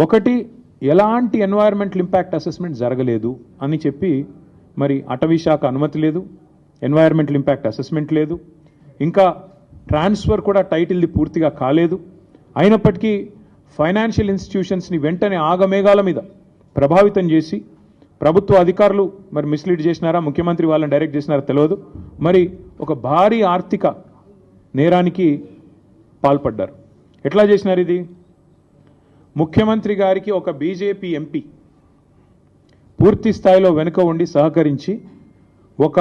ఒకటి ఎలాంటి environmental impact assessment జరగలేదు అని చెప్పి మరి అటవీ శాఖ అనుమతి లేదు, ఎన్వైరన్మెంటల్ ఇంపాక్ట్ అసెస్మెంట్ లేదు, ఇంకా ట్రాన్స్ఫర్ కూడా టైటిల్ది పూర్తిగా కాలేదు. అయినప్పటికీ ఫైనాన్షియల్ ఇన్స్టిట్యూషన్స్ని వెంటనే ఆగమేఘాల మీద ప్రభావితం చేసి ప్రభుత్వ అధికారులు మరి మిస్లీడ్ చేసినారా, ముఖ్యమంత్రి వాళ్ళని డైరెక్ట్ చేసినారా తెలియదు, మరి ఒక భారీ ఆర్థిక నేరానికి పాల్పడ్డారు. ఎట్లా చేసినారు ఇది? ముఖ్యమంత్రి గారికి ఒక బీజేపీ ఎంపీ పూర్తి స్థాయిలో వెనుక ఉండి సహకరించి ఒక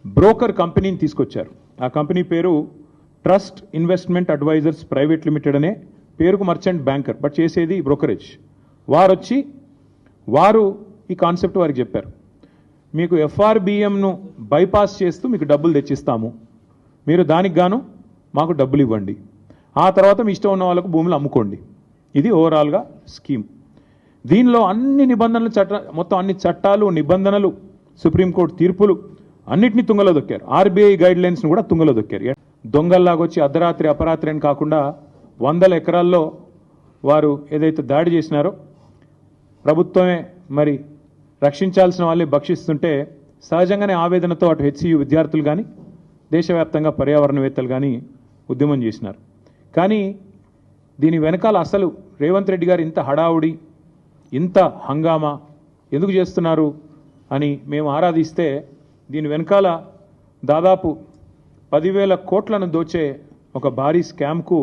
బ్రోకర్ కంపెనీని తీసుకొచ్చారు. ఆ కంపెనీ పేరు Trust Investment Advisors Private Limited అనే పేరుకు మర్చెంట్ బ్యాంకర్, బట్ చేసేది బ్రోకరేజ్. వారు ఈ కాన్సెప్ట్ వారికి చెప్పారు, మీకు ఎఫ్ఆర్బిఎంను బైపాస్ చేస్తూ మీకు డబ్బులు తెచ్చిస్తాము, మీరు దానికి గాను మాకు డబ్బులు ఇవ్వండి, ఆ తర్వాత మీ ఇష్టం ఉన్న వాళ్ళకు భూములు అమ్ముకోండి. ఇది ఓవరాల్గా స్కీమ్. దీనిలో అన్ని నిబంధనలు మొత్తం అన్ని చట్టాలు నిబంధనలు సుప్రీంకోర్టు తీర్పులు అన్నిటినీ తుంగలో దొక్కారు. ఆర్బీఐ గైడ్ లైన్స్ను కూడా తుంగలో దొక్కారు. దొంగల్లాగొచ్చి అర్ధరాత్రి అపరాత్రి అని కాకుండా 100 ఎకరాల్లో వారు ఏదైతే దాడి చేసినారో ప్రభుత్వమే మరి రక్షించాల్సిన వాళ్ళే భక్షిస్తుంటే సహజంగానే ఆవేదనతో అటు హెచ్సియు విద్యార్థులు కానీ దేశవ్యాప్తంగా పర్యావరణవేత్తలు కానీ ఉద్యమం చేసినారు. కానీ దీని వెనకాల అసలు రేవంత్ రెడ్డి గారు ఇంత హడావుడి, ఇంత హంగామా ఎందుకు చేస్తున్నారు అని మేము ఆరాధిస్తే దీని వెనకాల దాదాపు 10,000 కోట్లను దోచే ఒక భారీ స్కామ్కు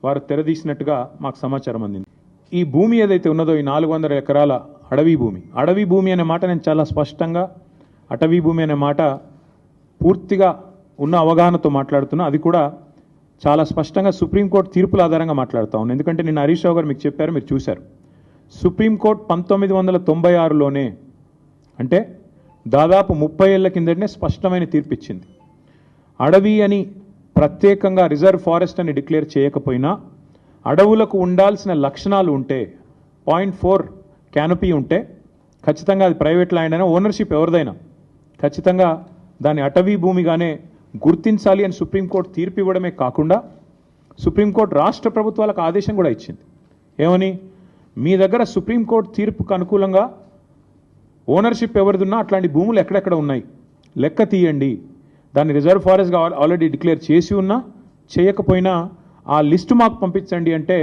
వారు తెరదీసినట్టుగా మాకు సమాచారం అందింది. ఈ భూమి ఏదైతే ఉన్నదో ఈ 400 ఎకరాల అడవి భూమి అనే మాట నేను చాలా స్పష్టంగా అటవీ భూమి అనే మాట పూర్తిగా ఉన్న అవగాహనతో మాట్లాడుతున్నా. అది కూడా చాలా స్పష్టంగా సుప్రీంకోర్టు తీర్పుల ఆధారంగా మాట్లాడుతూ ఉన్నాను. ఎందుకంటే నిన్న హరీష్ రావు గారు మీకు చెప్పారు, మీరు చూశారు. సుప్రీంకోర్టు 1996లోనే అంటే దాదాపు 30 ఏళ్ల కిందటనే స్పష్టమైన తీర్పు ఇచ్చింది. అడవి అని ప్రత్యేకంగా రిజర్వ్ ఫారెస్ట్ అని డిక్లేర్ చేయకపోయినా అడవులకు ఉండాల్సిన లక్షణాలు ఉంటే 0.4 క్యానపీ ఉంటే ఖచ్చితంగా అది ప్రైవేట్ ల్యాండ్ అయినా ఓనర్షిప్ ఎవరిదైనా ఖచ్చితంగా దాన్ని అటవీ భూమిగానే గుర్తించాలి అని సుప్రీంకోర్టు తీర్పు ఇవ్వడమే కాకుండా సుప్రీంకోర్టు రాష్ట్ర ప్రభుత్వాలకు ఆదేశం కూడా ఇచ్చింది. ఏమని? మీ దగ్గర సుప్రీంకోర్టు తీర్పుకు అనుకూలంగా ఓనర్షిప్ ఎవరిదున్నా అట్లాంటి భూములు ఎక్కడెక్కడ ఉన్నాయి లెక్క తీయండి, దాన్ని రిజర్వ్ ఫారెస్ట్గా ఆల్రెడీ డిక్లేర్ చేసి ఉన్నా చేయకపోయినా ఆ లిస్టు మాకు పంపించండి అంటే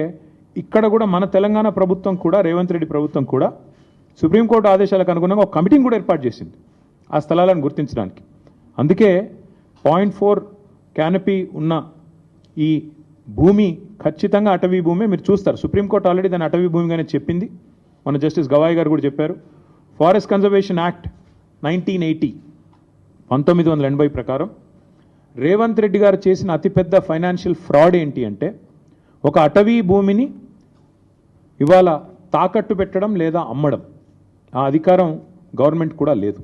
ఇక్కడ కూడా మన తెలంగాణ ప్రభుత్వం కూడా రేవంత్ రెడ్డి ప్రభుత్వం కూడా సుప్రీంకోర్టు ఆదేశాలకు అనుగుణంగా ఒక కమిటీని కూడా ఏర్పాటు చేసింది ఆ స్థలాలను గుర్తించడానికి. అందుకే 0.4 క్యానపీ ఉన్న ఈ భూమి ఖచ్చితంగా అటవీ భూమి. మీరు చూస్తారు సుప్రీంకోర్టు ఆల్రెడీ దాన్ని అటవీ భూమిగానే చెప్పింది. మన జస్టిస్ గవాయ్ గారు కూడా చెప్పారు. ఫారెస్ట్ కన్జర్వేషన్ యాక్ట్ 1980 ప్రకారం రేవంత్ రెడ్డి గారు చేసిన అతిపెద్ద ఫైనాన్షియల్ ఫ్రాడ్ ఏంటి అంటే ఒక అటవీ భూమిని ఇవాళ తాకట్టు పెట్టడం లేదా అమ్మడం, ఆ అధికారం గవర్నమెంట్ కూడా లేదు.